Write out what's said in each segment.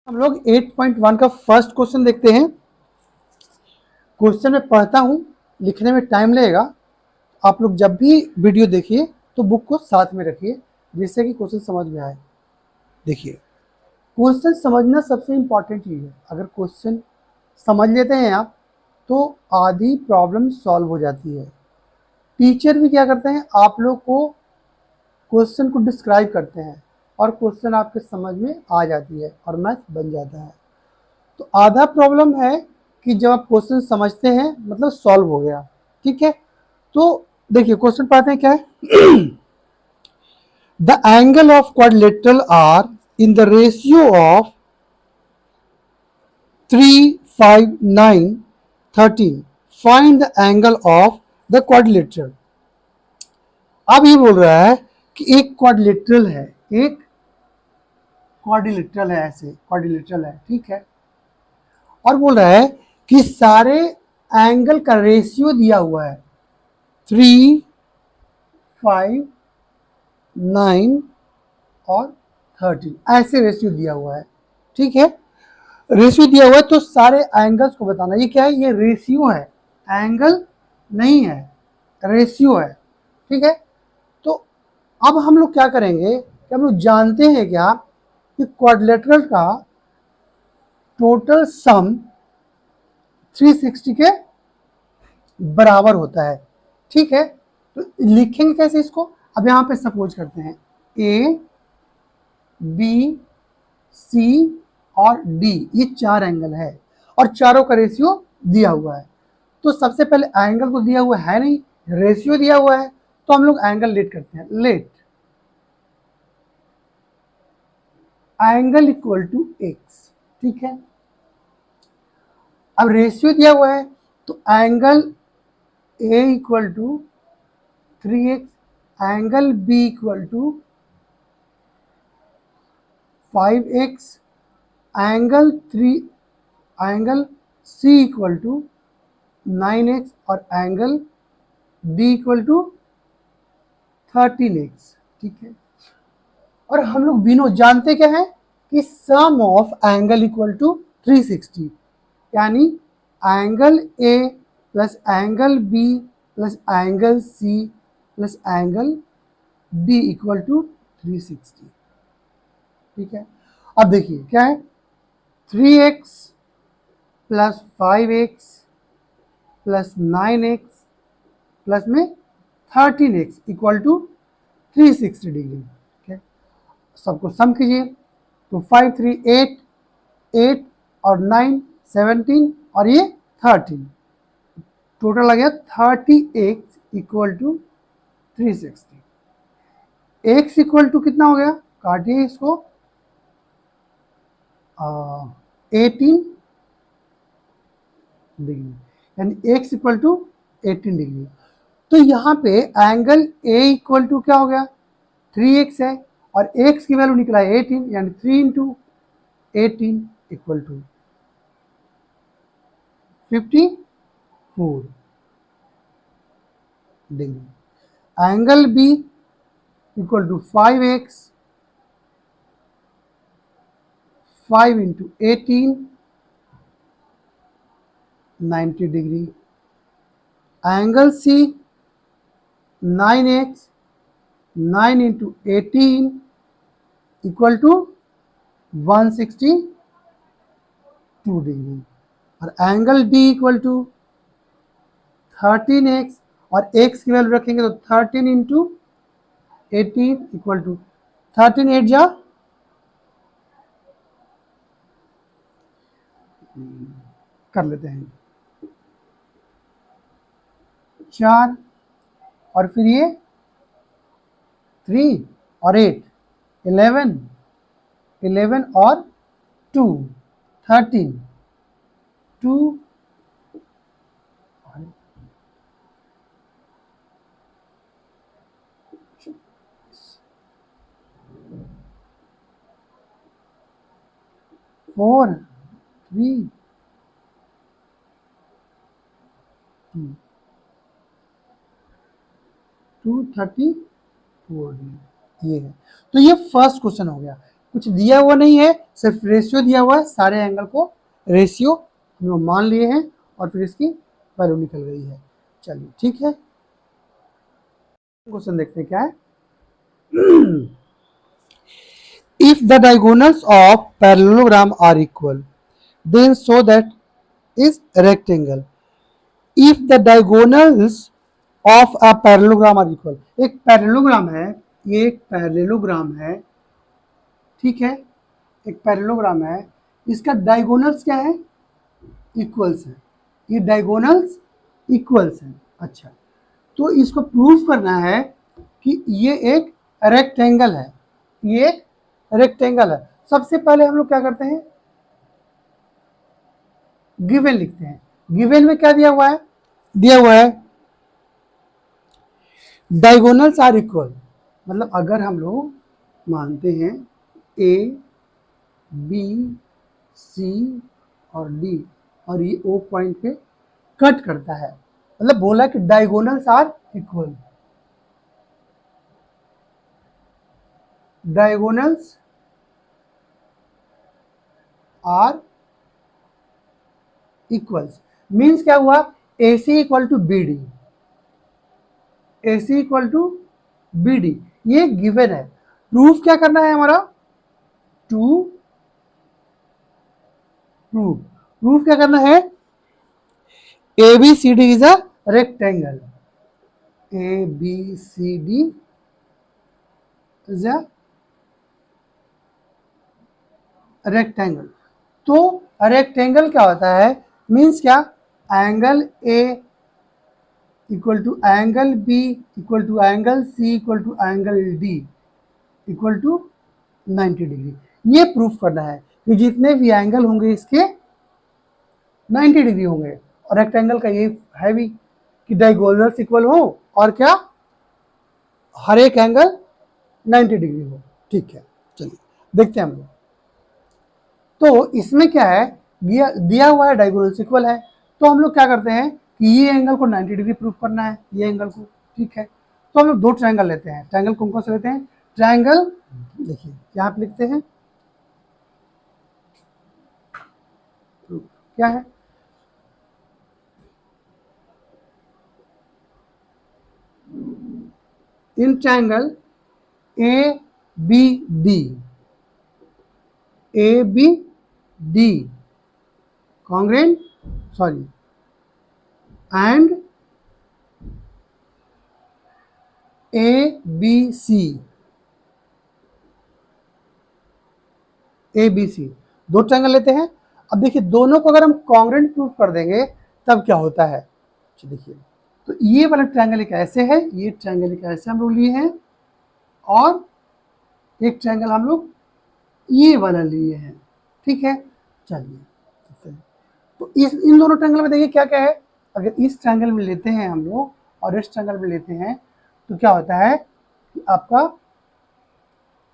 हम लोग 8.1 का फर्स्ट क्वेश्चन देखते हैं। क्वेश्चन में पढ़ता हूं, लिखने में टाइम लगेगा। आप लोग जब भी वीडियो देखिए तो बुक को साथ में रखिए जिससे कि क्वेश्चन समझ में आए। देखिए, क्वेश्चन समझना सबसे इंपॉर्टेंट चीज़ है। अगर क्वेश्चन समझ लेते हैं आप तो आधी प्रॉब्लम सॉल्व हो जाती है। टीचर भी क्या करते हैं, आप लोग को क्वेश्चन को डिस्क्राइब करते हैं और क्वेश्चन आपके समझ में आ जाती है और मैथ बन जाता है। तो आधा प्रॉब्लम है कि जब आप क्वेश्चन समझते हैं मतलब सॉल्व हो गया। ठीक है, तो देखिए क्वेश्चन पढ़ते हैं क्या है। The angle of quadrilateral are in the ratio of 3, 5, 9, 13 find the angle of the quadrilateral. अब ये बोल रहा है कि एक क्वाड्रिलेटरल है, एक क्वाड्रिलेटरल है, ऐसे क्वाड्रिलेटरल है। ठीक है, और बोल रहा है कि सारे एंगल का रेशियो दिया हुआ है 3, 5, 9 और 13, ऐसे रेशियो दिया हुआ है। ठीक है, रेशियो दिया हुआ है तो सारे एंगल्स को बताना। ये क्या है, ये रेशियो है, एंगल नहीं है, रेशियो है। ठीक है, तो अब हम लोग क्या करेंगे कि हम लोग जानते हैं क्या कि क्वाड्रिलेटरल का टोटल सम 360 के बराबर होता है। ठीक है, तो लिखेंगे कैसे इसको। अब यहां पे सपोज करते हैं ए, बी, सी और डी, ये चार एंगल है और चारों का रेशियो दिया हुआ है। तो सबसे पहले एंगल तो दिया हुआ है नहीं, रेशियो दिया हुआ है, तो हम लोग एंगल लेट करते हैं। Let angle equal to x. ठीक है, अब रेशियो दिया हुआ है तो angle A equal to 3x, angle B equal to 5x, angle C equal to 9x और angle D equal to 13x। ठीक है, और हम लोग बिनो जानते क्या है कि sum of angle equal to 360, यानी angle A plus angle B plus angle C plus angle D equal to 360। ठीक है, अब देखिए क्या है, 3x plus 5x plus 9x plus में 13x इक्वल टू 360 डिग्री। ठीक है, सबको सम कीजिए तो 5, 3, 8, 8 और 9, 17 और ये 13, टोटल आ गया 30x equal to 360। x equal to कितना हो गया, काटिए इसको, 18 डिग्री, यानी x इक्वल टू 18 डिग्री। तो यहाँ पे एंगल a इक्वल टू क्या हो गया, 3x है और x की वैल्यू निकला है 18, यानी 3 into 18 equal to 54 degree. Angle b equal to 5x, 5 into 18 90 degree. Angle c 9x, 9 इंटू 18 इक्वल टू 162 डिग्री। और angle D equal to 13x और x की वैल्यू रखेंगे तो 13 इंटू 18 इक्वल टू 13 8 जा कर लेते हैं 4 और फिर ये 3 और 8, 11, 11 और 2, 13, 2 4, 3, 234 ये है। तो ये फर्स्ट क्वेश्चन हो गया, कुछ दिया हुआ नहीं है सिर्फ रेशियो दिया हुआ है, सारे एंगल को रेशियो हम लोग मान लिए हैं और फिर इसकी वैल्यू निकल गई है। चलिए ठीक है, क्वेश्चन देखते हैं क्या है। If the diagonals of parallelogram are equal, then show that is rectangle. If the diagonals of a parallelogram are equal, एक पैरेललोग्राम है, ये एक पैरेललोग्राम है, ठीक है, एक पैरेललोग्राम है, इसका डायगोनल्स क्या है, इक्वल्स है, ये डायगोनल्स इक्वल्स हैं। अच्छा, तो इसको प्रूफ करना है कि ये एक रेक्टेंगल है, ये एक रेक्टेंगल है। सबसे पहले हम लोग क्या करते हैं, गिवन लिखते हैं। गिवन में क्या दिया हुआ है, दिया हुआ है डायगोनल्स आर इक्वल, मतलब अगर हम लोग मानते हैं ए बी सी और डी और ये ओ पॉइंट पे कट करता है, मतलब बोला कि diagonals are equal, diagonals are equals means क्या हुआ, A C equal to B D, A C equal to B D, ये गिवन है। प्रूफ क्या करना है हमारा, टू प्रूफ, प्रूफ क्या करना है, A B C D is a rectangle, A B C D is a rectangle. तो रेक्टेंगल क्या होता है, मीन्स क्या, angle A equal to angle B equal to angle C equal to angle D equal to 90 degree. ये proof करना है कि जितने भी एंगल होंगे इसके 90 डिग्री होंगे, और रेक्टेंगल का ये है भी कि डायगोनल्स इक्वल हो और क्या, हर एक एंगल 90 डिग्री हो। ठीक है, चलिए देखते हैं हम लोग। तो इसमें क्या है, दिया हुआ है डायगोनल्स इक्वल है, तो हम लोग क्या करते हैं कि ये एंगल को 90 डिग्री प्रूफ करना है, ये एंगल को, ठीक है। तो हम लोग दो ट्रायंगल लेते हैं, ट्रायंगल कौन कौन से लेते हैं, ट्रायंगल देखिए यहाँ पे लिखते हैं, क्या है, in triangle A B D, A B D congruent, sorry, and A B C, A B C दो ट्रायंगल लेते हैं। अब देखिए दोनों को अगर हम कॉन्ग्रेंट प्रूफ कर देंगे तब क्या होता है, देखिए तो ये वाला ट्रायंगल एक ऐसे है, ये ट्रायंगल एक ऐसे हम लोग लिए हैं, और एक ट्रायंगल हम लोग ये वाला लिए हैं, ठीक है। चलिए तो इस इन दोनों ट्रायंगल में देखिए क्या क्या है, अगर इस ट्रायंगल में लेते हैं हम लोग और इस ट्रायंगल में लेते हैं तो क्या होता है कि आपका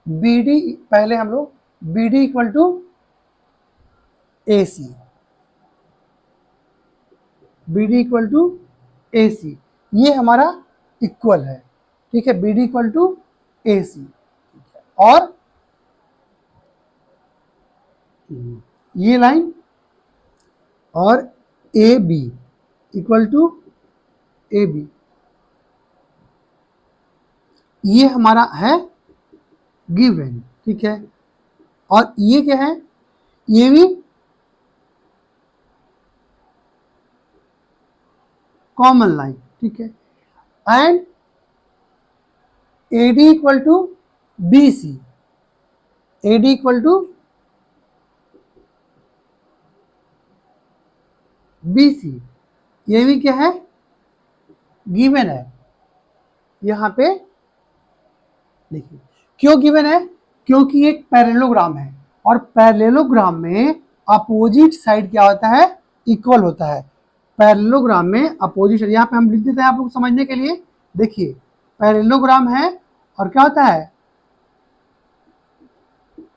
बी डी, पहले हम लोग B D equal to A C, B D equal to A C, ये हमारा इक्वल है, ठीक है, B D equal to A C, और ये लाइन और A B equal to A B, ये हमारा है गिवन, ठीक है। और ये क्या है, ये भी कॉमन लाइन, ठीक है। And A D equal to B C, A D equal to B C, ये भी क्या है, गिवन है। यहां पे देखिए क्यों गिवन है, क्योंकि एक पैरेललोग्राम है, और पैरेललोग्राम में अपोजिट साइड क्या होता है, इक्वल होता है। पैरेललोग्राम में अपोजिट साइड, यहाँ पे हम लिख देते हैं आप लोग समझने के लिए, देखिए पैरेललोग्राम है और क्या होता है,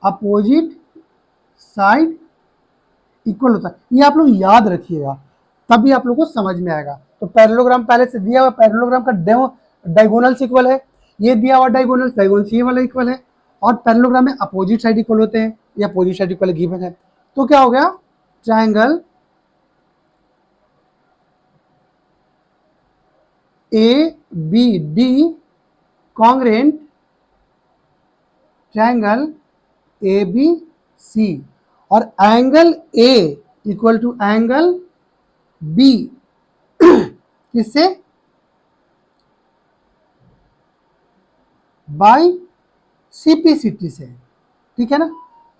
अपोजिट साइड इक्वल होता है, ये आप लोग याद रखिएगा तभी आप लोग को समझ में आएगा। तो पैरेललोग्राम पहले से दिया हुआ, पैरेललोग्राम का डायगोनल्स इक्वल है, ये दिया हुआ डायगोनल्स, डायगोनल्स ये वाला इक्वल है, और पैरेललोग्राम में अपोजिट साइड इक्वल होते हैं, या पोजिशन इक्वल गिवन है, तो क्या हो गया, triangle A B D congruent triangle A B C, और angle A equal to angle B किससे, बाई सीपीसीटी से, ठीक है ना,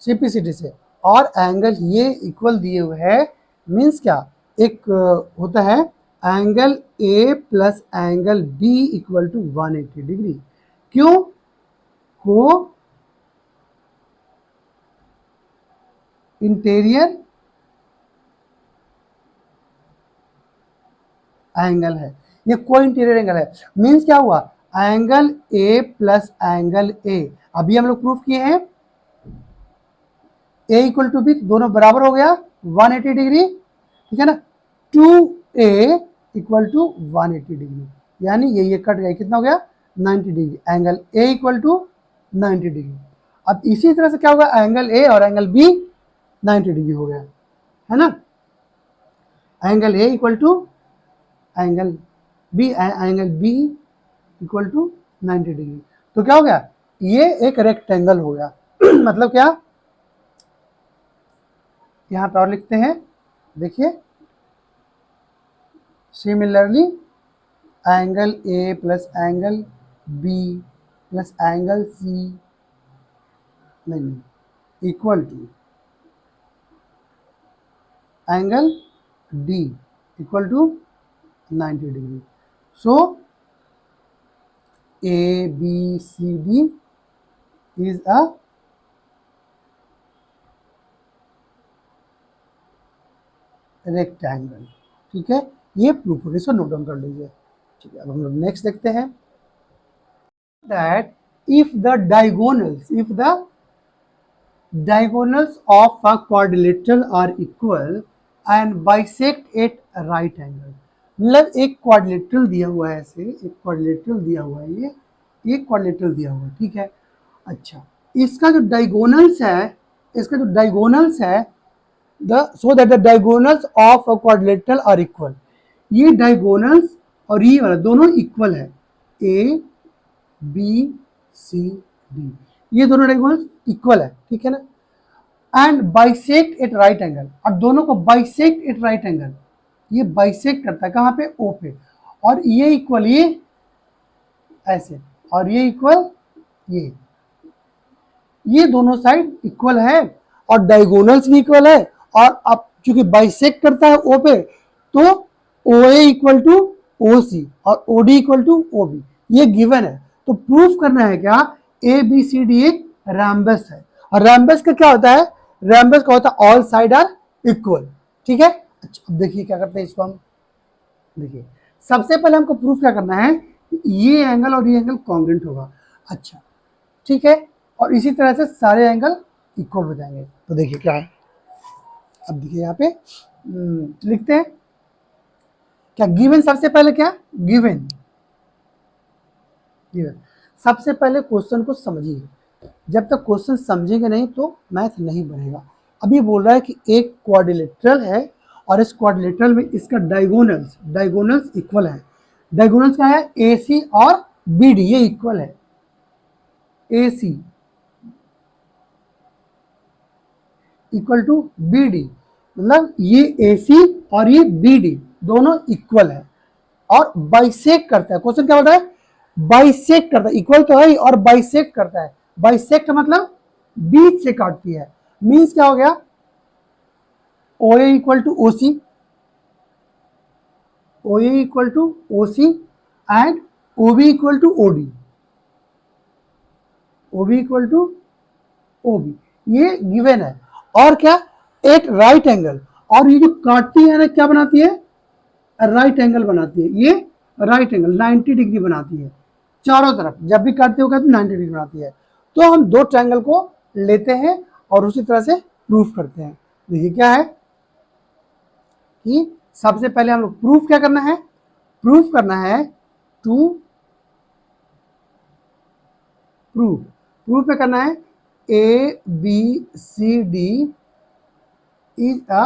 सीपीसीटी से। और एंगल ये इक्वल दिए हुए है, मीन्स क्या, एक होता है angle A plus angle B equal to 180 degree. क्यों, को इंटीरियर एंगल है, ये को इंटीरियर एंगल है, मीन्स क्या हुआ, angle A plus angle A, अभी हम लोग प्रूफ किए हैं ए इक्वल टू बी, दोनों बराबर हो गया 180 डिग्री, ठीक है ना, 2a इक्वल टू 180 डिग्री, यानी ये कट गया, कितना हो गया 90 degree, angle A equal to 90 degree. अब इसी तरह से क्या होगा, एंगल ए और एंगल बी 90 डिग्री हो गया, है ना, angle A equal to angle B equal to 90 degree, तो क्या हो गया, ये एक रेक्टेंगल हो गया मतलब क्या, यहां पर और लिखते हैं, देखिए, similarly angle A plus angle B plus angle C नहीं equal to angle D equal to 90 degree. So A B C D is a rectangle, ठीक है, ये प्रूफ हो गया, इसको नोट डाउन कर लीजिए। ठीक है, अब हम लोग नेक्स्ट देखते हैं, that if the diagonals of a quadrilateral are equal and bisect at right angle, मतलब एक क्वाड्रिलेटरल दिया हुआ है, ऐसे एक क्वाड्रिलेटरल दिया हुआ है, ये एक क्वाड्रिलेटरल दिया हुआ है, ठीक है, अच्छा, इसका जो डायगोनल्स है, so that the diagonals of a quadrilateral are equal, ये डायगोनल्स और ये वाला दोनों इक्वल है, ए बी सी डी, ये दोनों डायगोनल्स इक्वल है, ठीक है ना, and bisect at right angle, और दोनों को बाइसेक्ट एट राइट एंगल, ये बाइसेक्ट करता है कहाँ पे, ओ पे, और ये इक्वल ये ऐसे, और ये इक्वल ये दोनों साइड इक्वल है, और डायगोनल्स भी इक्वल है, और अब चूंकि बाइसेक्ट करता है ओ पे, तो ओ A equal to O C और O D equal to O B, ये गिवन है, तो प्रूफ करना है क्या, ए बी सी डी एक रैम्बस है, और रैम्बस का क्या होता है, रैम्बस का होता है ऑल साइड आर इक्वल, ठीक है। अच्छा, अब देखिए क्या करते हैं इसको हम, देखिए सबसे पहले हमको प्रूफ क्या करना है, ये एंगल और ये एंगल कॉन्ग्रुएंट होगा, अच्छा, ठीक है, और इसी तरह से सारे एंगल इक्वल हो जाएंगे, तो देखिए क्या है, अब देखिए यहाँ पे लिखते हैं क्या, गिवन सबसे पहले क्या, गिवन सबसे पहले क्वेश्चन को समझिए, जब तक क्वेश्चन समझेंगे नहीं तो मैथ नहीं बनेगा। अब ये बोल रहा है कि एक क्वाड्रिलेटरल है और इस क्वाड्रिलेटरल में इसका डायगोनल्स इक्वल है, डायगोनल्स क्या है, ए सी और बी डी, ये इक्वल है, ए C equal to B D, मतलब ये ए सी और ये बी डी दोनों इक्वल है, और बाइसेक्ट करता है, क्वेश्चन क्या होता है, बाइसेक्ट करता है, इक्वल तो है ही और बाइसेक्ट करता है, बाइसेक्ट मतलब बीच से काटती है, मीन्स क्या हो गया, O A equal to O C, O A equal to O C and O B equal to O D, O B equal to O B, ये गिवन है, और क्या, एट राइट एंगल, और ये जो काटती है ना क्या बनाती है, राइट एंगल बनाती है, ये राइट एंगल 90 डिग्री बनाती है, चारों तरफ जब भी काटते हो तो 90 डिग्री बनाती है, तो हम दो ट्रायंगल को लेते हैं और उसी तरह से प्रूफ करते हैं। देखिए क्या है कि सबसे पहले हम लोग प्रूफ क्या करना है, प्रूफ करना है टू प्रूफ, प्रूफ पे करना है A B C D is a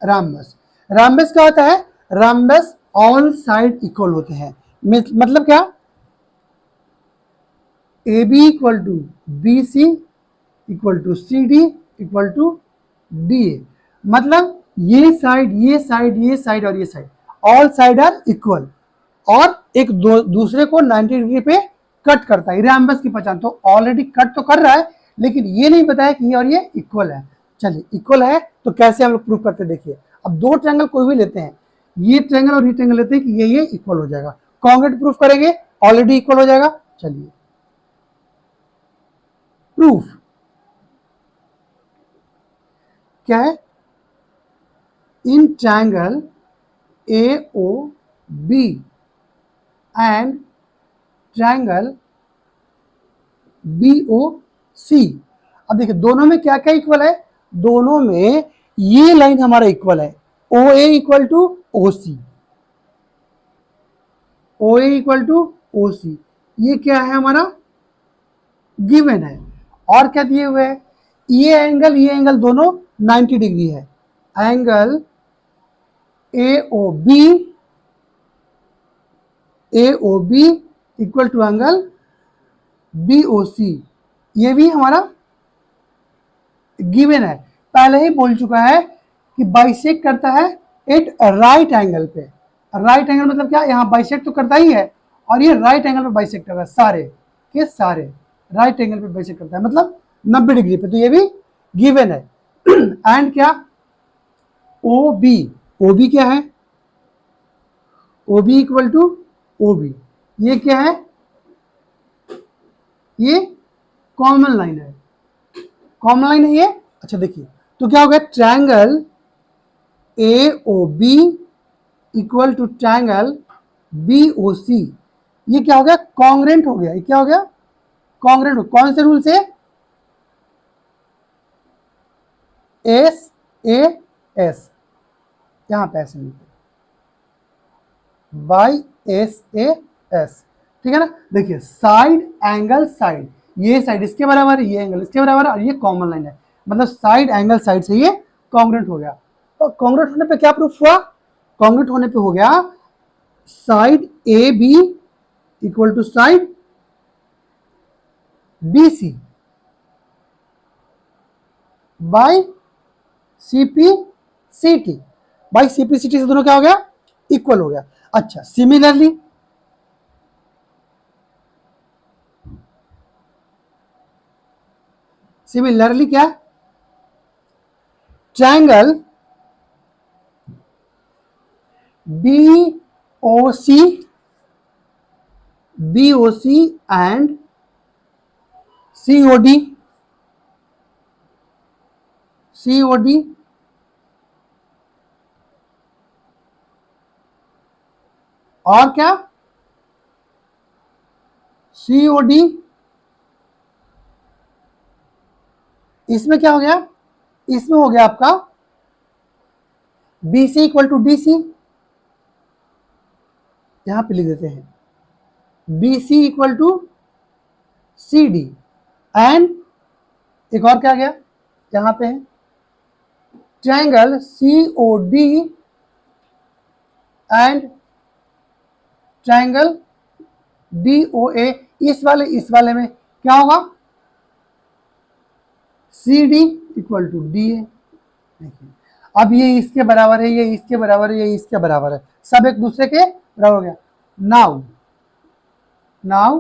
rhombus. Rhombus क्या होता है? रैम्बस ऑल साइड इक्वल होते हैं। मतलब क्या? A B equal to B C equal to C D equal to D A. मतलब ये साइड, ये साइड, ये साइड और ये side, all side are equal, और एक दूसरे को 90 डिग्री पे कट करता है। रैम्बस की पहचान। तो ऑलरेडी कट तो कर रहा है, लेकिन ये नहीं बताया कि ये और ये इक्वल है। चलिए, इक्वल है तो कैसे हम लोग प्रूव करते हैं, देखिए। अब दो ट्रायंगल कोई भी लेते हैं, ये ट्रायंगल और ये ट्रायंगल लेते हैं कि ये इक्वल हो जाएगा। कॉन्ग्रुएंट प्रूफ करेंगे, ऑलरेडी इक्वल हो जाएगा। चलिए, प्रूफ क्या है? In triangle A O B and triangle B O C. अब देखिए, दोनों में क्या क्या इक्वल है? दोनों में ये लाइन हमारा इक्वल है, ओ A equal to O C, O A equal to O C. ये क्या है हमारा? गिवन है। और क्या दिए हुए है? ये एंगल दोनों 90 डिग्री है। Angle A O B equal to angle B O C, ये भी हमारा गिवन है। पहले ही बोल चुका है कि बाइसेक्ट करता है एट राइट एंगल पे। राइट एंगल मतलब क्या? यहाँ बाइसेक्ट तो करता ही है, और ये राइट एंगल पे बाइसेक्ट कर रहा है। सारे के सारे राइट एंगल पे बाइसेक्ट करता है, मतलब 90 डिग्री पे। तो ये भी गिवन है। एंड क्या? ओ बी क्या है? O B equal to O B, ये क्या है? ये कॉमन लाइन है। कॉमन लाइन है ये। अच्छा देखिए, तो क्या हो गया? Triangle A O B equal to triangle B O C, ये क्या हो गया? कॉन्ग्रुएंट हो गया। ये क्या हो गया? कॉन्ग्रुएंट हो। कौन से रूल से? एस ए एस, यहां पे ऐसे लिखो, बाई एस ए एस, ठीक है ना। देखिए, साइड एंगल साइड, ये साइड इसके बराबर है, ये एंगल इसके बराबर है, और ये कॉमन लाइन है। मतलब साइड एंगल साइड से ये कॉन्ग्रुएंट हो गया। तो कॉन्ग्रुएंट होने पे क्या प्रूफ हुआ? कॉन्ग्रुएंट होने पे हो गया side A B equal to side B C by C P C T. By C P C T से दोनों क्या हो गया? इक्वल हो गया। अच्छा, सिमिलरली क्या? Triangle B O C and C O D और क्या? C O D. इसमें क्या हो गया? इसमें हो गया आपका B C equal to D C, यहां पे लिख देते हैं B C equal to C D. And एक और क्या गया? यहां पे है triangle C O D and triangle D O A. इस वाले में क्या होगा? C D equal to D ए। देखिए, अब ये इसके बराबर है, ये इसके बराबर है, ये इसके बराबर है, सब एक दूसरे के बराबर हो गया। Now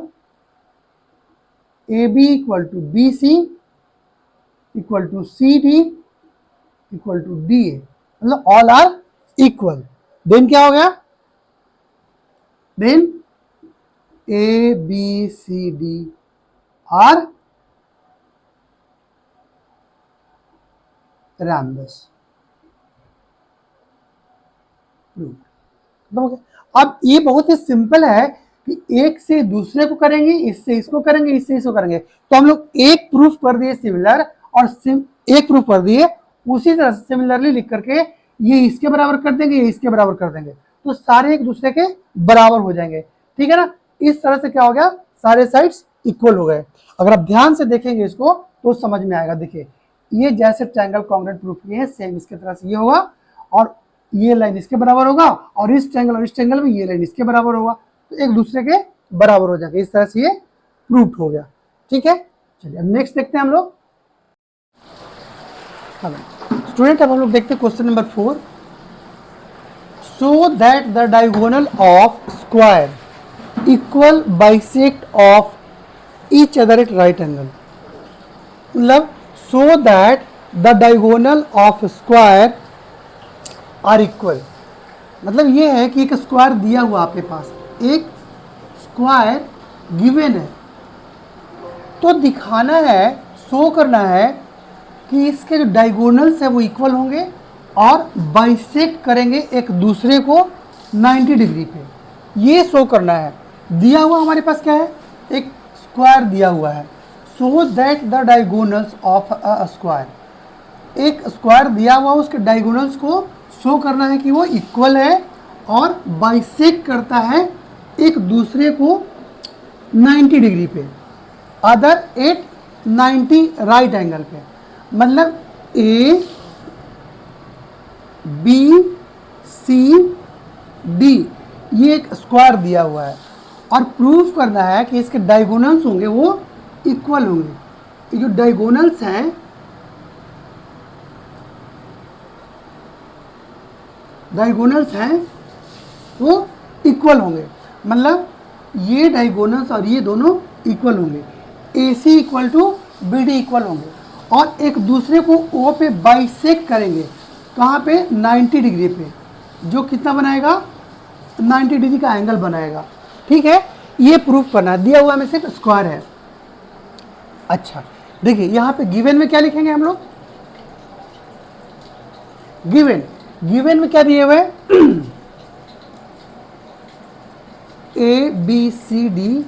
A B equal to B C equal to C D equal to D A, मतलब ऑल आर इक्वल। देन क्या हो गया? Then A B C D are rhombus. अब ये बहुत ही सिंपल है कि एक से दूसरे को करेंगे, इससे इसको करेंगे, इससे इसको करेंगे। तो हम लोग एक प्रूफ कर दिए सिमिलर, और एक प्रूफ कर दिए, उसी तरह से सिमिलरली लिख करके ये इसके बराबर कर देंगे, ये इसके बराबर कर देंगे, तो सारे एक दूसरे के बराबर हो जाएंगे। ठीक है ना। इस तरह से क्या हो गया? सारे साइड्स इक्वल हो गए। अगर आप ध्यान से देखेंगे इसको तो समझ में आएगा। देखिए ये जैसे ट्रायंगल कॉन्ग्रुएंट प्रूफ किए हैं सेम इसके तरह से ये होगा और ये लाइन इसके बराबर होगा और इस ट्रायंगल और इस ट्रायंगल में ये लाइन इसके बराबर होगा, तो एक दूसरे के बराबर हो जाएगा। इस तरह से ये प्रूफ हो गया। ठीक है, चलिए अब नेक्स्ट देखते हैं हम लोग। स्टूडेंट अब हम लोग देखते हैं question number 4। So that the diagonal of square equal bisect of each other at right angle. मतलब so that the diagonal of square are equal, मतलब ये है कि एक स्क्वायर दिया हुआ आपके पास, एक स्क्वायर गिवन है, तो दिखाना है, शो करना है कि इसके जो डायगोनल्स है वो इक्वल होंगे और बाइसेक्ट करेंगे एक दूसरे को 90 डिग्री पे, ये शो करना है। दिया हुआ हमारे पास क्या है, एक स्क्वायर दिया हुआ है। सो that the diagonals of a square, एक स्क्वायर दिया हुआ उसके डायगोनल्स को शो करना है कि वो इक्वल है और बाइसेक्ट करता है एक दूसरे को 90 डिग्री पे, अदर एट 90 राइट एंगल पे। मतलब ए बी सी डी ये एक स्क्वायर दिया हुआ है और प्रूफ करना है कि इसके डायगोनल्स होंगे वो इक्वल होंगे। ये जो डायगोनल्स हैं, वो इक्वल होंगे, मतलब ये डायगोनल्स और ये दोनों इक्वल होंगे। A C equal to B D equal होंगे और एक दूसरे को ओ पे बाइसेक्ट करेंगे, कहाँ पे 90 डिग्री पे, जो कितना बनाएगा 90 डिग्री का एंगल बनाएगा। ठीक है, ये प्रूफ करना है। दिया हुआ में से स्क्वायर है। अच्छा देखिए यहाँ पे गिवन में क्या लिखेंगे हम लोग, गिवन में क्या दिए हुए हैं A B C D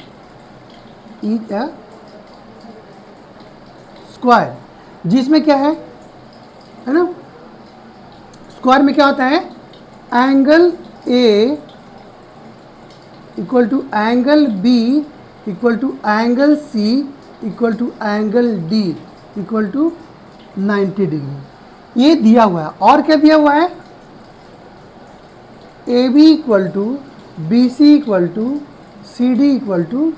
is a square, जिसमें क्या है ना, स्क्वायर में क्या होता है, angle A equal to angle B equal to angle C equal to angle D equal to 90 degree, ये दिया हुआ है। और क्या दिया हुआ है, A B equal to B C equal to C D equal to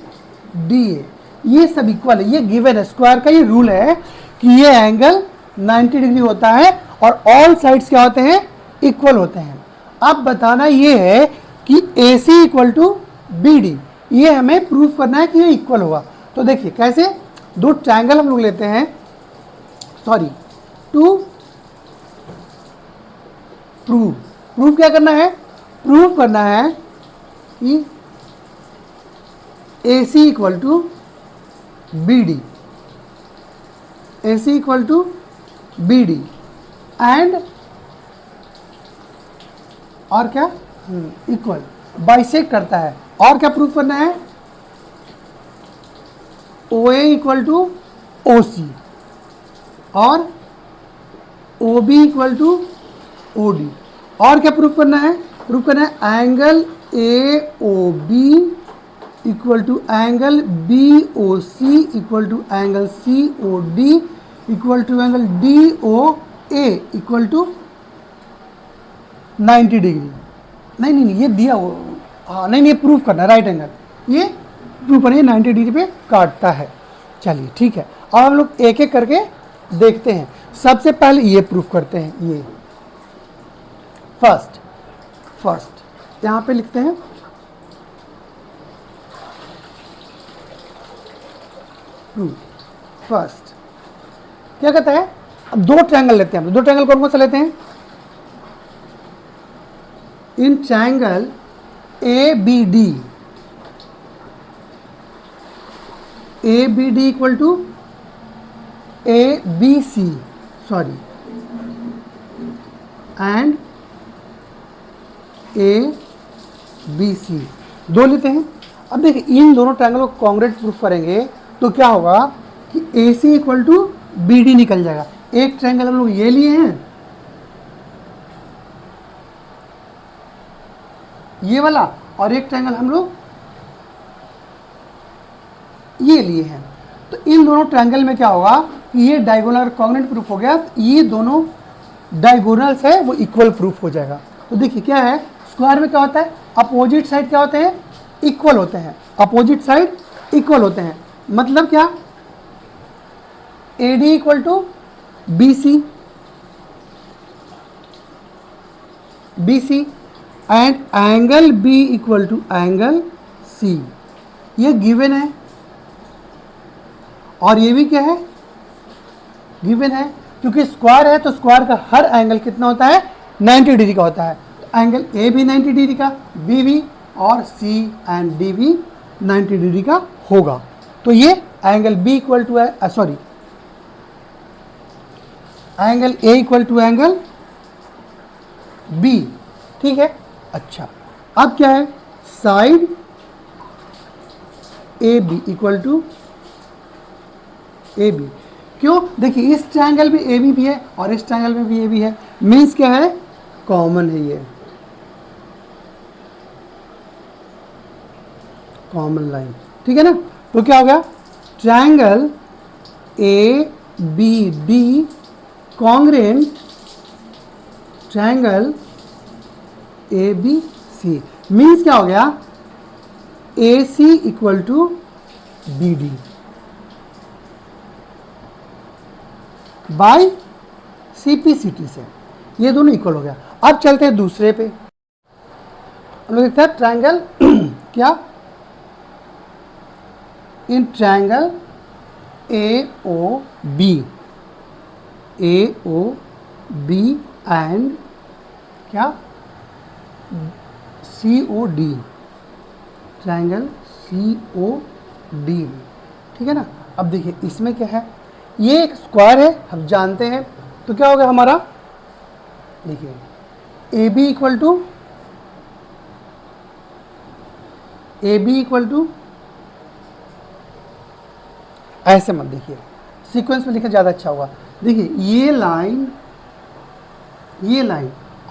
D A, ये सब इक्वल है। ये गिवन है, स्क्वायर का ये रूल है कि ये एंगल 90 डिग्री होता है और ऑल साइड्स क्या होते हैं, इक्वल होते हैं। अब बताना ये है कि A C equal to B D, ये हमें प्रूफ करना है कि ये इक्वल होगा। तो देखिए कैसे, दो ट्रायंगल हम लोग लेते हैं, सॉरी टू प्रूफ क्या करना है, प्रूफ करना है कि A C equal to B D, A C equal to B D and और क्या इक्वल, बाइसेक्ट करता है। और क्या प्रूफ करना है, ओ A equal to O C और O B equal to O D. और क्या प्रूफ करना है, प्रूफ करना है angle A O B equal to angle B O C equal to angle C O D equal to angle D O A equal to 90 degree. नहीं ये दिया हो, हाँ नहीं ये प्रूफ करना है, राइट एंगल ये प्रूफ करना है, 90 डिग्री पे काटता है। चलिए ठीक है, अब हम लोग एक एक करके देखते हैं। सबसे पहले ये प्रूफ करते हैं, ये फर्स्ट यहाँ पे लिखते हैं फर्स्ट क्या कहता है, अब दो ट्रायंगल लेते हैं हम। दो ट्रायंगल कौन कौन से लेते हैं, in triangle A B D equal to A B C sorry and A B C, दो लेते हैं। अब देखिए इन दोनों ट्रायंगल को कॉन्ग्रुएंट प्रूफ करेंगे तो क्या होगा कि A C equal to B D निकल जाएगा। एक ट्रायंगल हम लोग ये लिए हैं, ये वाला, और एक ट्रायंगल हम लोग ये लिए हैं। तो इन दोनों ट्रायंगल में क्या होगा कि ये डायगोनल कॉन्ग्रुएंट प्रूफ हो गया, तो ये दोनों डायगोनल्स है वो इक्वल प्रूफ हो जाएगा। तो देखिए क्या है, स्क्वायर में क्या होता है, अपोजिट साइड क्या होते हैं, इक्वल होते हैं, अपोजिट साइड इक्वल होते हैं। मतलब क्या, AD equal to BC, BC and angle B equal to angle C, ये गिवन है। और ये भी क्या है, गिवन है, क्योंकि स्क्वायर है तो स्क्वायर का हर एंगल कितना होता है, 90 डिग्री का होता है। तो एंगल A भी 90 डिग्री का, B भी, और C एंड D भी 90 डिग्री का होगा। तो ये angle B equal to sorry angle A equal to angle B, ठीक है। अच्छा, अब क्या है, side AB equal to AB, क्यों, देखिए इस ट्रायंगल में AB भी है और इस ट्रायंगल में भी AB है, मीन्स क्या है, कॉमन है, ये कॉमन लाइन, ठीक है ना। तो क्या हो गया, triangle ABD congruent triangle ABC, means क्या हो गया, AC equal to BD by CPCT से, ये दोनों इक्वल हो गया। अब चलते हैं दूसरे पे, हम लोग देखते हैं ट्रायंगल क्या, इन ट्रायंगल AOB एंड क्या COD, ट्रायंगल COD, ठीक है ना। अब देखिए इसमें क्या है, ये एक स्क्वायर है, हम जानते हैं। तो क्या होगा हमारा, देखिए AB इक्वल टू ऐसे मत देखिए, सीक्वेंस में लिखा ज़्यादा अच्छा होगा। देखिए ये लाइन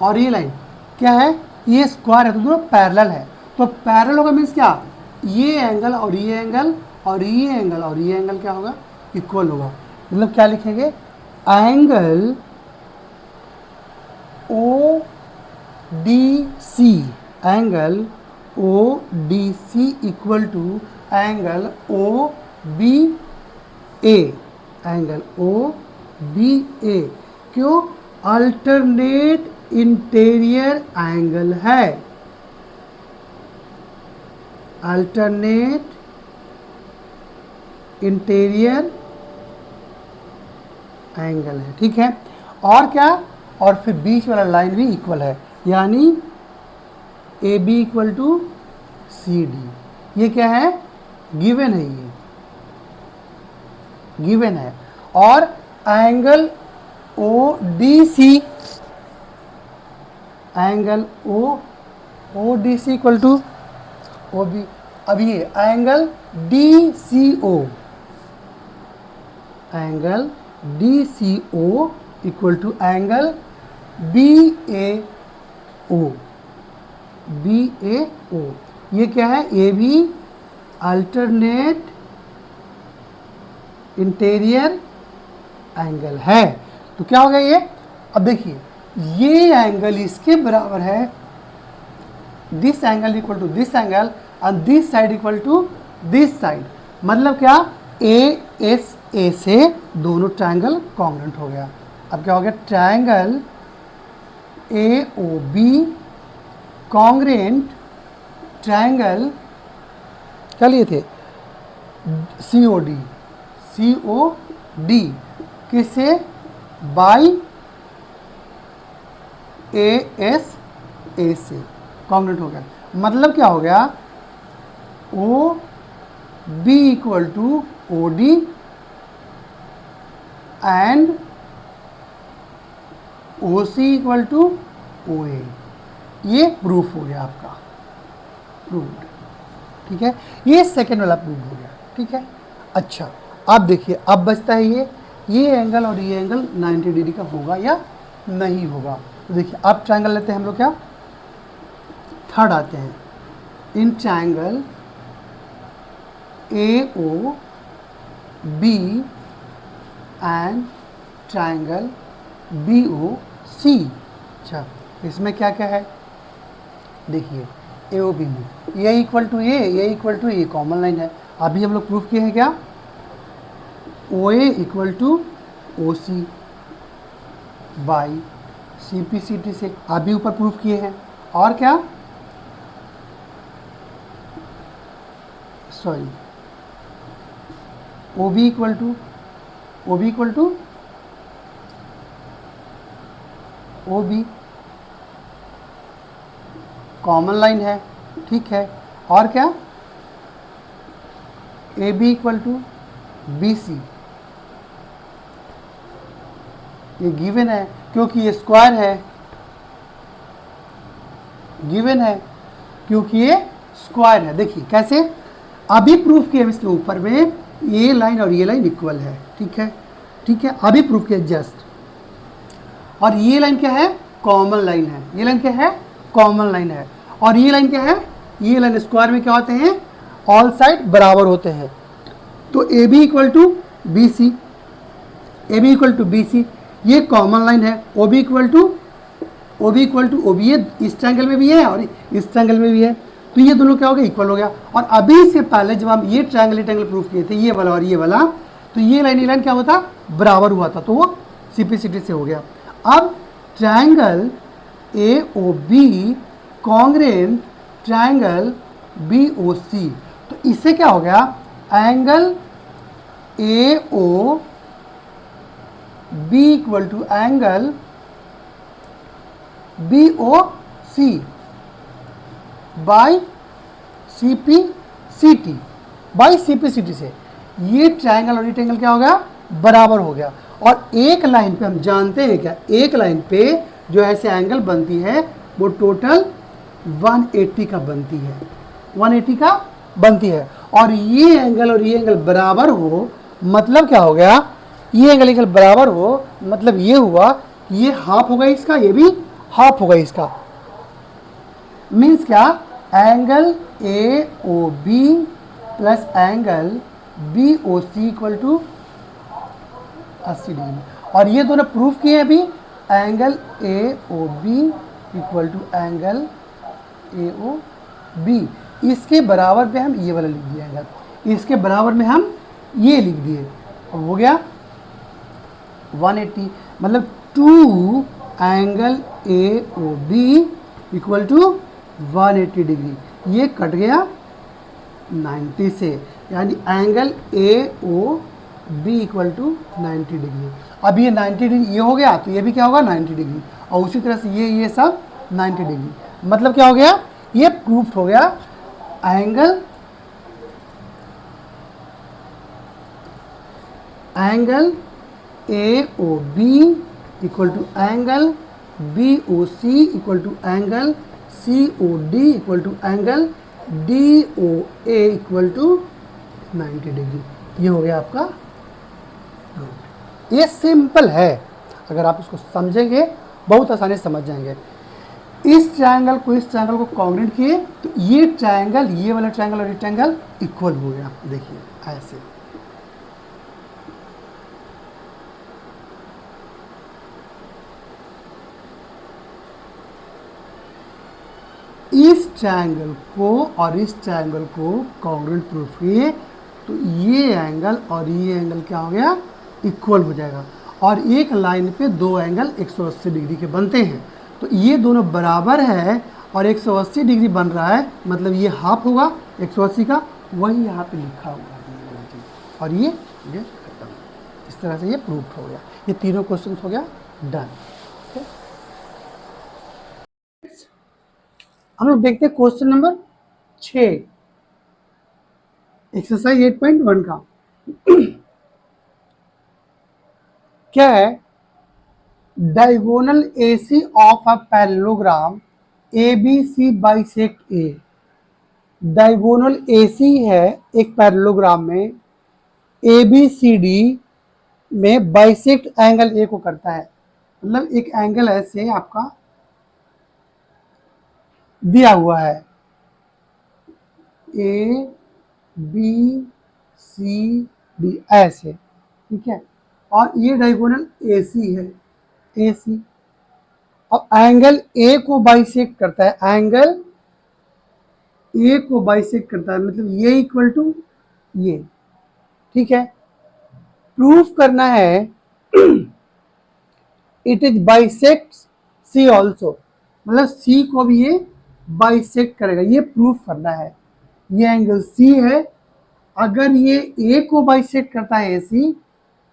और ये लाइन क्या है, ये स्क्वायर है तो दोनों पैरेलल है। तो पैरेलल होगा मीन्स क्या, ये एंगल और ये एंगल और ये एंगल और ये एंगल क्या होगा, इक्वल होगा। मतलब क्या लिखेंगे, angle ODC equal to angle OBA, क्यों, अल्टरनेट इंटीरियर एंगल है, अल्टरनेट इंटीरियर एंगल है, ठीक है। और क्या, और फिर बीच वाला लाइन भी इक्वल है, यानी AB इक्वल टू CD, ये क्या है, गिवन है, ये गिवन है। और angle ODC, angle ODC equal to OB, अब ये angle DCO, angle DCO equal to angle BAO, ये क्या है, ये भी अल्टरनेट इंटीरियर एंगल है। तो क्या हो गया ये, अब देखिए ये एंगल इसके बराबर है, this angle equal to this angle and this side equal to this side. मतलब क्या, ASA से दोनों ट्रायंगल कॉन्ग्रुएंट हो गया। अब क्या हो गया, ट्रायंगल AOB कॉन्ग्रुएंट ट्रायंगल क्या लिए थे, COD किससे, बाई ASA से कॉन्ग्रुएंट हो गया। मतलब क्या हो गया, OB equal to OD and OC equal to OA, ये प्रूफ हो गया आपका, प्रूफ, ठीक है। ये सेकेंड वाला प्रूफ हो गया, ठीक है। अच्छा, अब देखिए अब बचता है ये एंगल और ये एंगल 90 डिग्री का होगा या नहीं होगा। तो देखिए अब ट्रायंगल लेते हैं हम लोग, क्या थर्ड आते हैं, in triangle AO B and triangle BOC। अच्छा, इसमें क्या क्या है देखिए, AOB में A equal to a common line है। अभी हम लोग प्रूफ किए हैं क्या, OA equal to OC by CPCT से, अभी ऊपर प्रूफ किए हैं। और क्या, sorry, OB equal to OB common line है, ठीक है। और क्या, AB इक्वल टू BC, ये गिवन है क्योंकि ये स्क्वायर है, गिवन है क्योंकि ये स्क्वायर है। देखिए कैसे, अभी प्रूफ किया इसके ऊपर में ये लाइन और ये लाइन इक्वल है, ठीक है, ठीक है, अभी प्रूफ किया जस्ट। और ये लाइन क्या है, कॉमन लाइन है, ये लाइन क्या है, कॉमन लाइन है। और ये लाइन क्या है, ये लाइन स्क्वायर में क्या होते हैं, ऑल साइड बराबर होते हैं। तो AB equal to BC, AB equal to BC, ये कॉमन लाइन है। OB इक्वल टू OB, ये इस ट्रायंगल में भी है और इस ट्रायंगल में भी है, तो ये दोनों क्या हो गया, इक्वल हो गया। और अभी से पहले जब हम ये ट्रायंगल प्रूफ किए थे, ये वाला और ये वाला, तो ये लाइन क्या होता, बराबर हुआ था, तो वो CPCT से हो गया। अब triangle AOB congruent triangle BOC, तो इससे क्या हो गया, angle AOB equal to angle BOC by CPCT से ये ट्रायंगल और ये ट्रायंगल क्या हो गया, बराबर हो गया। और एक लाइन पे हम जानते हैं क्या, एक लाइन पे जो ऐसे एंगल बनती है वो टोटल 180 का बनती है, 180 का बनती है। और ये एंगल बराबर हो मतलब क्या हो गया, ये एंगल बराबर हो मतलब ये हुआ कि ये हाफ होगा इसका, ये भी हाफ होगा इसका। मीन्स क्या, angle AOB plus angle BOC equal to 80 degree. और ये दोनों प्रूफ किए अभी, angle AOB equal to angle AOB, इसके बराबर पे हम ये वाला लिख दिया एंगल, इसके बराबर में हम ये लिख दिए, और हो गया 180, मतलब 2 angle AOB equal to 180 degree. ये कट गया 90 से, यानी angle AOB equal to 90 degree. अब ये 90 डिग्री ये हो गया, तो ये भी क्या होगा 90 डिग्री, और उसी तरह से ये सब 90 डिग्री। मतलब क्या हो गया, ये प्रूफ हो गया, angle AOB equal to angle BOC equal to angle COD equal to angle DOA equal to 90 degree. ये हो गया आपका प्रूफ। ये सिंपल है, अगर आप इसको समझेंगे बहुत आसानी से समझ जाएंगे। इस ट्रायंगल को कॉन्ग्रेंट किए तो ये ट्रायंगल, ये वाला ट्रायंगल और ये ट्रायंगल इक्वल हो गया। देखिए ऐसे, इस ट्रायंगल को और इस ट्रायंगल को कॉन्ग्रेंट प्रूफ किए तो ये एंगल और ये एंगल क्या हो गया, इक्वल हो जाएगा। और एक लाइन पे दो एंगल 180 डिग्री के बनते हैं, तो ये दोनों बराबर है और 180 डिग्री बन रहा है, मतलब ये हाफ होगा 180 का, वही यहाँ पे लिखा हुआ है। और ये खत्म। इस तरह से ये प्रूफ हो गया। ये तीनों क्वेश्चन हो गया डन। हम लोग देखते हैं क्वेश्चन नंबर 6, एक्सरसाइज 8.1 का। क्या है, diagonal AC of a parallelogram ABC bisect A। Diagonal AC है एक पैरेललोग्राम में, ABCD में बाइसेक्ट एंगल A को करता है। मतलब एक एंगल ऐसे आपका दिया हुआ है, A B सी डी ऐसे, ठीक है। और ये डायगोनल ए सी है, ए सी। अब एंगल ए को बाइसेक्ट करता है, एंगल ए को बाइसेक्ट करता है, मतलब ये इक्वल टू ये, ठीक है। प्रूफ करना है it is bisect C also, मतलब सी को भी ये बाइसेक्ट करेगा, ये प्रूफ करना है। ये एंगल सी है, अगर ये ए को बाइसेक्ट करता है ए सी,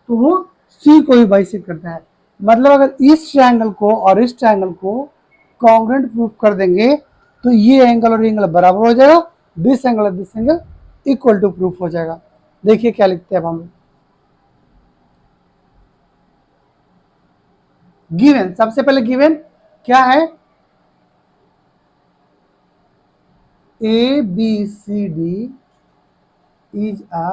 तो वो सी को भी बाइसेक्ट करता है। मतलब अगर इस ट्रायंगल को और इस ट्रायंगल को कॉन्ग्रुएंट प्रूफ कर देंगे तो ये एंगल और एंगल बराबर हो जाएगा, दिस एंगल और this angle equal to proof हो जाएगा। देखिए क्या लिखते हैं अब हम, गिवन, सबसे पहले गिवन क्या है, A B C D is a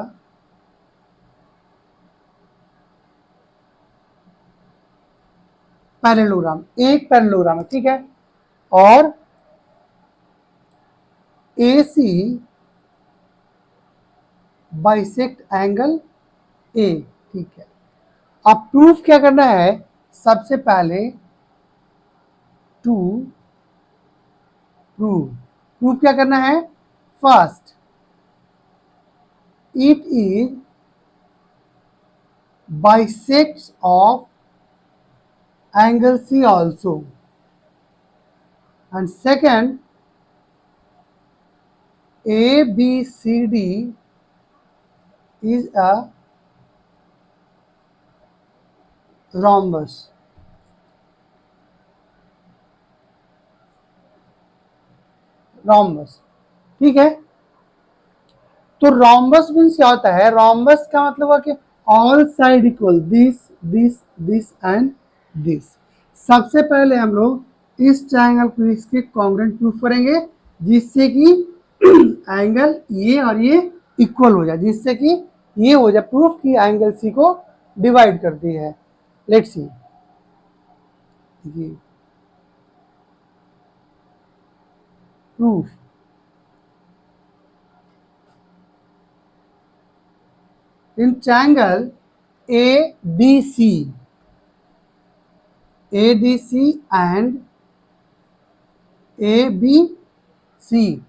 parallelogram, एक पैरेललोग्राम है, ठीक है। और A C bisect angle A, ठीक है। अब प्रूफ क्या करना है, सबसे पहले टू प्रूव, प्रूफ क्या करना है, first it is bisects of angle C also, and second A B C D is a rhombus, rhombus, ठीक है। तो rhombus मीन्स क्या होता है, rhombus का मतलब हुआ कि all side equal, this this this and this. सबसे पहले हम लोग इस ट्रायंगल को इसके कॉन्ग्रुएंट प्रूफ करेंगे, जिससे कि एंगल ये और ये इक्वल हो जाए, जिससे कि ये हो जाए प्रूफ कि एंगल सी को डिवाइड करती है। Let's see, proof in triangle ADC, ADC and ABC,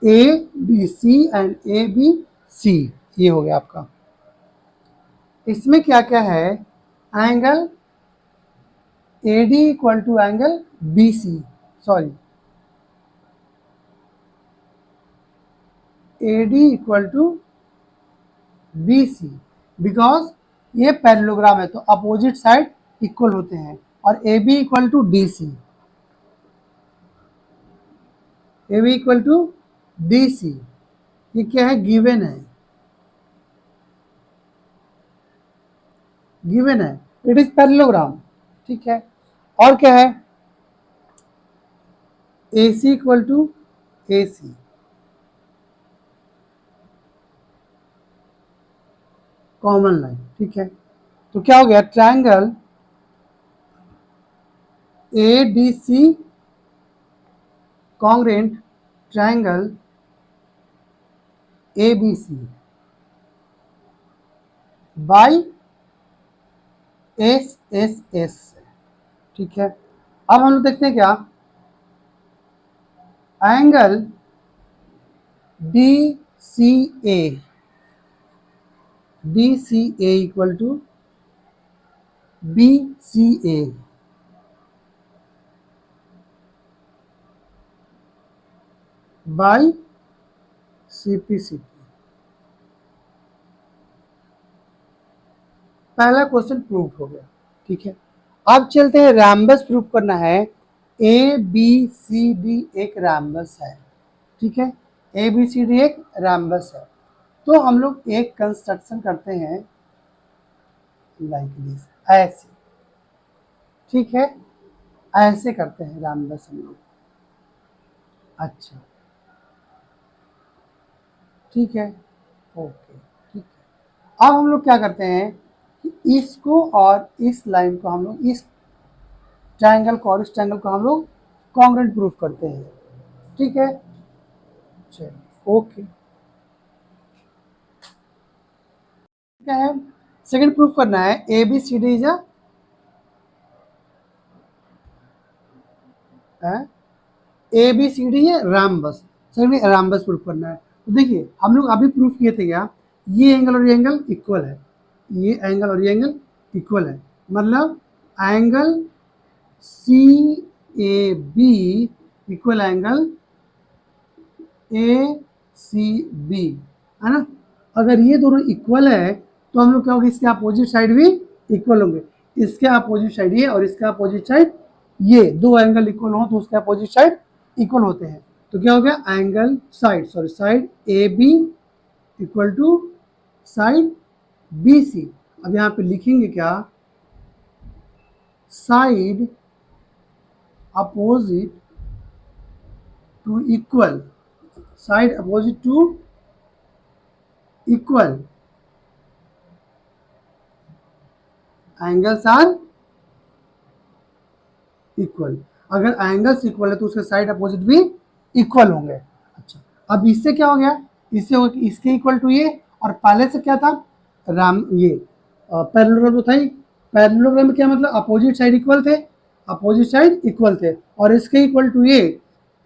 ABC and ABC, ये हो गया आपका। इसमें क्या क्या है, angle AD equal to angle BC, sorry AD equal to BC, because ये पैरेललोग्राम है तो अपोजिट साइड इक्वल होते हैं, और AB equal to DC, AB equal to DC, ये क्या है, गिवन है, गिवन है, इट इज पैरेललोग्राम, ठीक है। और क्या है, AC equal to AC, common line, ठीक है। तो क्या हो गया, triangle ADC congruent triangle ABC by SSS, ठीक है। अब हम लोग देखते हैं क्या, angle DCA, DCA equal to BCA by CPCP। पहला क्वेश्चन प्रूव हो गया, ठीक है। अब चलते हैं, रैम्बस प्रूव करना है। ए बी सी डी एक रैम्बस है, ठीक है, ए बी सी डी एक रैम्बस है। तो हम लोग एक कंस्ट्रक्शन करते हैं लाइक दिस, ऐसे, ठीक है, ऐसे करते हैं रैम्बस हम लोग, अच्छा, ठीक है, ओके, ठीक है। अब हम लोग क्या करते हैं कि इसको और इस लाइन को हम लोग, इस ट्रायंगल को और इस ट्रायंगल को हम लोग कॉन्ग्रुएंट प्रूफ करते हैं, ठीक है, चलिए, ओके। क्या है, सेकंड प्रूफ करना है A B C D is A B C D है रामबस, सेकंड रामबस प्रूफ करना है। तो देखिए हम लोग अभी प्रूफ किए थे क्या, ये एंगल और ये एंगल इक्वल है, ये एंगल और ये एंगल इक्वल है, मतलब angle C A B equal angle A C B, है ना। अगर ये दोनों इक्वल है तो हम लोग क्या होगा, इसके अपोजिट साइड भी इक्वल होंगे, इसके अपोजिट साइड ये और इसका अपोजिट साइड ये, दो एंगल इक्वल हो तो उसके अपोजिट साइड इक्वल होते हैं। तो क्या हो गया, angle side sorry side A B equal to side B C. अब यहाँ पे लिखेंगे क्या, side opposite to equal, side opposite to equal angles are equal. अगर एंगल्स इक्वल है तो उसके साइड अपोजिट भी इक्वल होंगे। अच्छा, अब इससे क्या हो गया, इससे हो इसके इक्वल टू ये, और पहले से क्या था राम ये पैरेललोग्राम तो था ही, पैरेललोग्राम में क्या मतलब अपोजिट साइड इक्वल थे, अपोजिट साइड इक्वल थे, और इसके इक्वल टू ये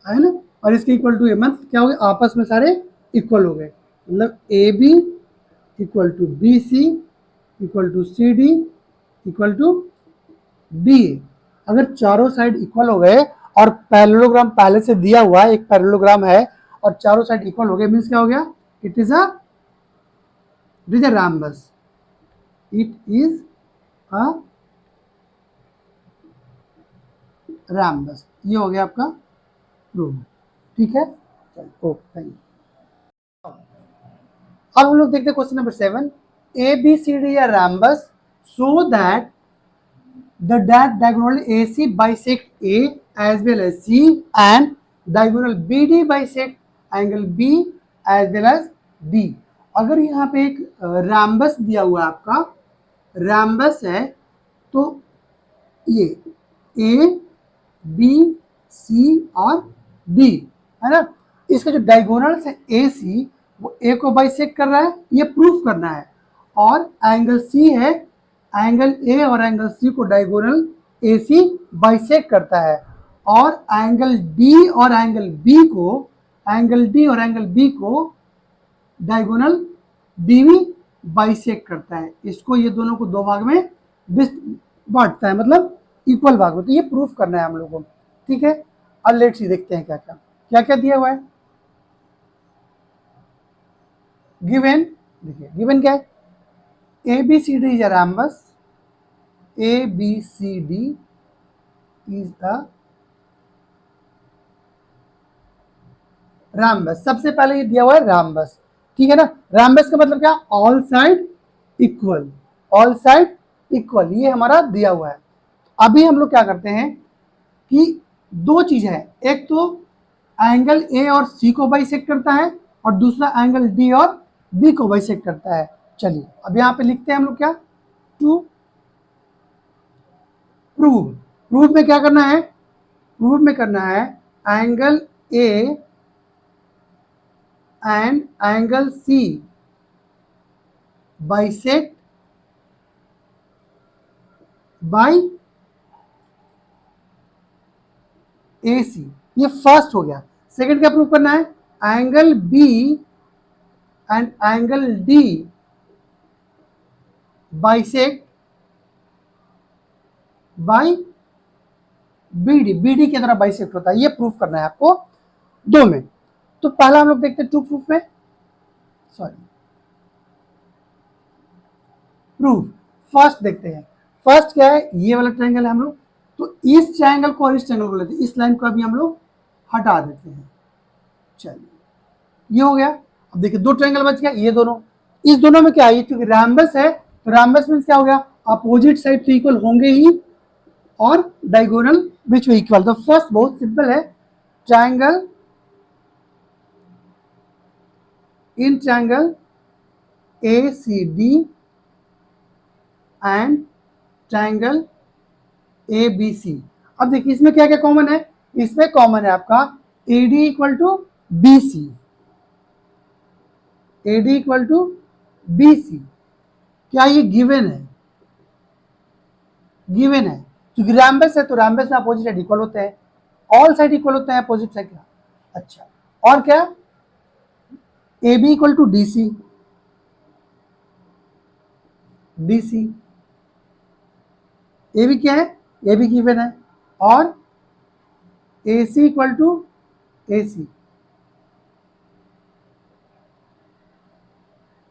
है ना, और इसके इक्वल टू ये मतलब क्या हो गया, आपस में सारे इक्वल हो गए, मतलब A B equal to B C equal to C D equal to D. अगर चारों साइड इक्वल हो गए और पैरेललोग्राम पहले से दिया हुआ है, एक पैरेललोग्राम है और चारों साइड इक्वल हो गए, मीन्स क्या हो गया, it is a rhombus, it is a rhombus. ये हो गया आपका प्रूफ, ठीक है। चलो ओके, थैंक यू। अब हम लोग देखते हैं question number 7, A B C D या rhombus so that the diagonal AC bisect A as well as C and diagonal BD bisect angle B as well as D। अगर यहाँ पे एक रैम्बस दिया हुआ है, आपका रैम्बस है, तो ये ए बी सी और डी है ना, इसका जो डायगोनल्स है ए सी वो ए को बाइसेक्ट कर रहा है, ये प्रूफ करना है, और एंगल सी है, एंगल ए और एंगल सी को डायगोनल ए सी बाइसेक्ट करता है, और एंगल डी और एंगल बी को, एंगल डी और एंगल बी को डायगोनल डी भी बाइसेक्ट करता है। इसको ये दोनों को दो भाग में बांटता है, मतलब इक्वल भाग में। तो ये प्रूफ करना है हम लोगों को, ठीक है। और लेट्स सी देखते हैं क्या क्या क्या क्या दिया हुआ है। गिवन, देखिए गिवन क्या है, A B C D is a rhombus, A B C D is a rhombus. सबसे पहले ये दिया हुआ है रैम्बस, ठीक है ना। रैम्बस का मतलब क्या, all side equal, all side equal, ये हमारा दिया हुआ है। अभी हम लोग क्या करते हैं कि दो चीज है, एक तो एंगल ए और सी को बाइसेक्ट करता है, और दूसरा एंगल डी और बी को बाइसेक्ट करता है। चलिए अब यहाँ पे लिखते हैं हम लोग क्या, टू प्रूव। प्रूव में क्या करना है, प्रूव में करना है angle A and angle C bisect by A C, ये फर्स्ट हो गया। सेकंड क्या प्रूव करना है, angle B and angle D bisect by BD, BD की तरह बाइसेक्ट होता है, ये प्रूफ करना है आपको दो में। तो पहला हम लोग देखते हैं टू प्रूफ में, सॉरी प्रूफ। फर्स्ट देखते हैं, फर्स्ट क्या है, ये वाला ट्रायंगल है हम लोग, तो इस ट्रायंगल को और इस ट्रायंगल को लेते हैं, इस लाइन को अभी हम लोग हटा देते हैं। चलिए ये हो गया। अब देखिए दो ट्रायंगल बच गया, ये दोनों, इस दोनों में क्या है, क्योंकि रैम्बस है तो रैम्बस मींस क्या हो गया, अपोजिट साइड तो इक्वल होंगे ही, और डायगोनल बीच में इक्वल। तो फर्स्ट बहुत सिंपल है, triangle in triangle A C D and triangle A B C. अब देखिए इसमें क्या क्या कॉमन है, इसमें कॉमन है आपका A D equal to B C, A D equal to B C, क्या ये गिवन है? गिवन है, क्योंकि रैम्बस है तो रैम्बस में अपोजिट साइड इक्वल होते हैं, ऑल साइड इक्वल होते हैं अपोजिट साइड का। अच्छा, और क्या? A B equal to D C, D C, A B क्या है? ए बी गिवन है, और A C equal to A C,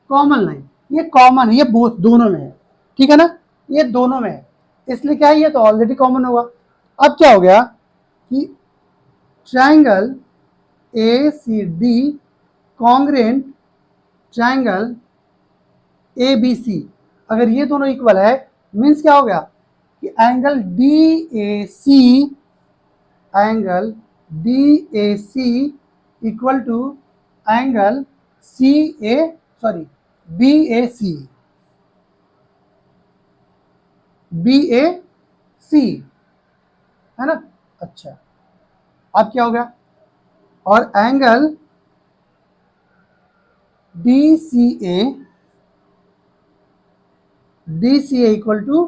common line, ये कॉमन है, ये बोथ दोनों में है, ठीक है ना, ये दोनों में है, इसलिए क्या है, ये तो ऑलरेडी कॉमन होगा। अब क्या हो गया कि triangle A C D congruent triangle A B C, अगर ये दोनों इक्वल है, मीन्स क्या हो गया कि angle D A C, angle D A C equal to angle C A, sorry, B A C, B A C, है ना। अच्छा, अब क्या हो गया, और angle D C A, D C A equal to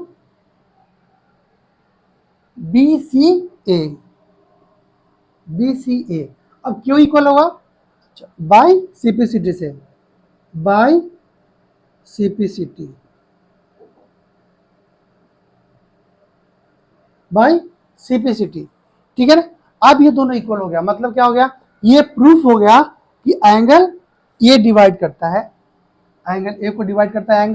B C A, B C A, अब क्यों इक्वल होगा? बाई सीपीसिटी से, बाई सीपीसिटी, बाई सीपीसिटी, ठीक है ना। अब ये दोनों इक्वल हो गया, मतलब क्या हो गया, ये प्रूफ हो गया कि एंगल ये डिवाइड करता है, एंगल ए को डिवाइड करता है,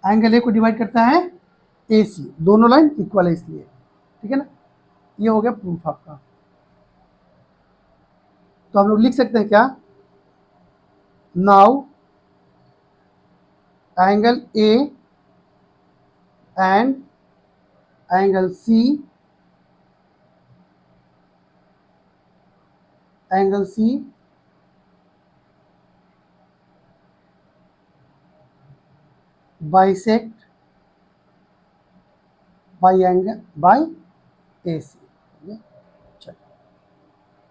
एंगल ए को डिवाइड करता है ए सी, दोनों लाइन इक्वल है इसलिए, ठीक है ना। ये हो गया प्रूफ आपका। तो हम लोग लिख सकते हैं क्या, now angle A and angle C, angle C bisect by angle by A C,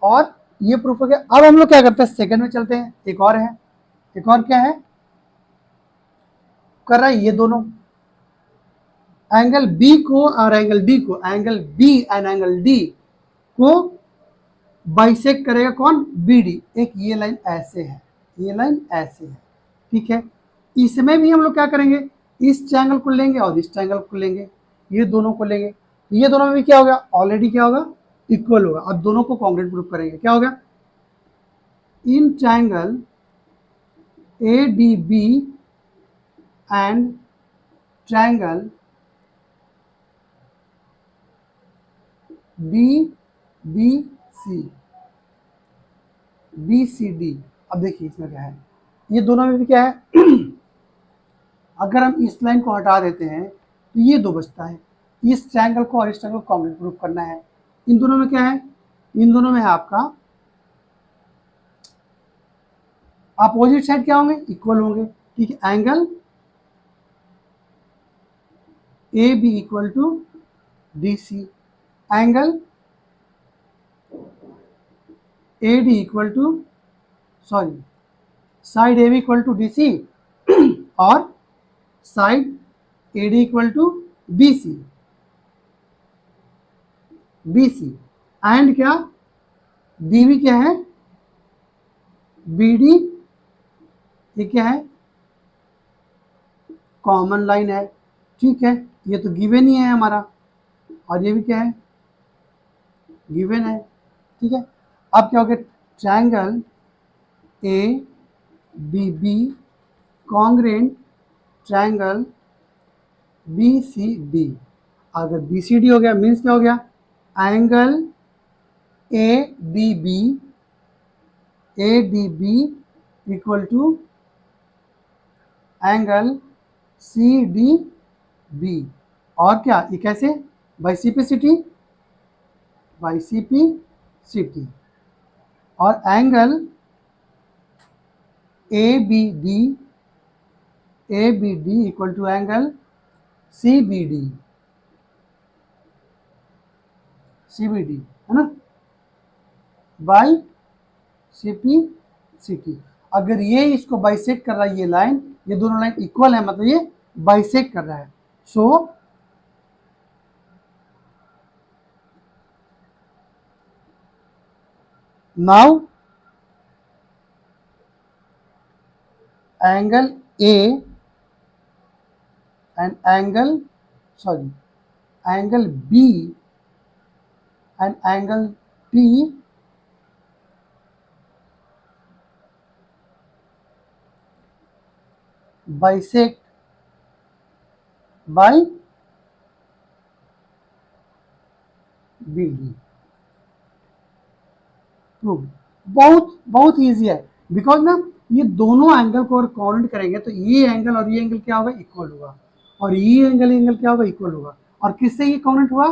और ये प्रूफ हो गया। अब हम लोग क्या करते हैं, सेकंड में चलते हैं, एक और है, एक और क्या है कर रहा है, ये दोनों एंगल बी को और एंगल डी को, angle B and angle D को बाइसेक्ट करेगा कौन, बी डी, एक ये लाइन ऐसे है, ये लाइन ऐसे है, ठीक है। इसमें भी हम लोग क्या करेंगे, इस ट्रायंगल को लेंगे और इस ट्रायंगल को लेंगे, ये दोनों को लेंगे, ये दोनों में भी क्या होगा, ऑलरेडी क्या होगा, इक्वल होगा। अब दोनों को कॉन्ग्रुएंट प्रूफ करेंगे, क्या होगा, in triangle A D B and triangle D B C, B C D, अब देखिए इसमें क्या है, ये दोनों में भी क्या है अगर हम इस लाइन को हटा देते हैं तो ये दो बचता है, इस ट्रायंगल को और इस ट्रायंगल को कॉन्ग्रुएंट प्रूफ करना है। इन दोनों में क्या है, इन दोनों में है आपका अपोजिट साइड क्या होंगे, इक्वल होंगे, ठीक है। Angle A B equal to D C, angle A D equal to, sorry, side A B equal to D C और side A D equal to B C, B C, and क्या, D B क्या है, B D, ये क्या है, common line है, ठीक है, ये तो गिवन ही है हमारा, और ये भी क्या है, गिवन है, ठीक है। अब क्या हो गया, triangle A B B congruent triangle B C D, अगर बी सी डी हो गया मीन्स क्या हो गया, angle A D B, A D B equal to angle C D B, और क्या, ये कैसे, by C P C T, by C P C T, और angle A B D, A B D equal to angle C B D, C B D, है ना, by C P C T. अगर ये इसको bisect कर रहा है, ये लाइन, ये दोनों लाइन इक्वल है, मतलब ये बाइसेक्ट कर रहा है। So now angle A and angle B and angle P bisect by BD। Prove. बहुत बहुत ईजी है, बिकॉज ना ये दोनों एंगल को अगर काउंट करेंगे तो ये एंगल और ये एंगल क्या होगा, इक्वल होगा, और ये एंगल क्या होगा, इक्वल होगा। और किससे ये काउंट हुआ,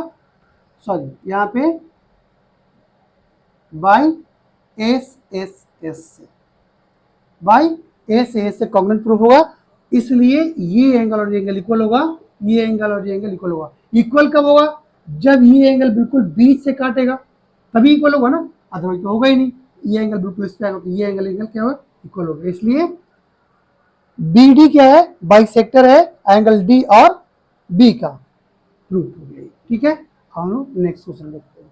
सॉरी यहाँ पे बाई एस एस एस से, बाई एस एस से कॉन्ग्रुएंट प्रूफ होगा। इसलिए ये एंगल और ये एंगल इक्वल होगा, ये एंगल और ये एंगल इक्वल होगा। इक्वल कब होगा, जब ये एंगल बिल्कुल बीच से काटेगा तभी इक्वल होगा ना, अदरवाइज तो होगा ही नहीं। ये एंगल बिल्कुल इस पे आएगा तो ये एंगल क्या होगा, इक्वल होगा। इसलिए बी डी क्या है, बाइसेक्टर है एंगल डी और बी का, प्रूफ हो गया। ठीक है, हम लोग नेक्स्ट क्वेश्चन देखते हैं।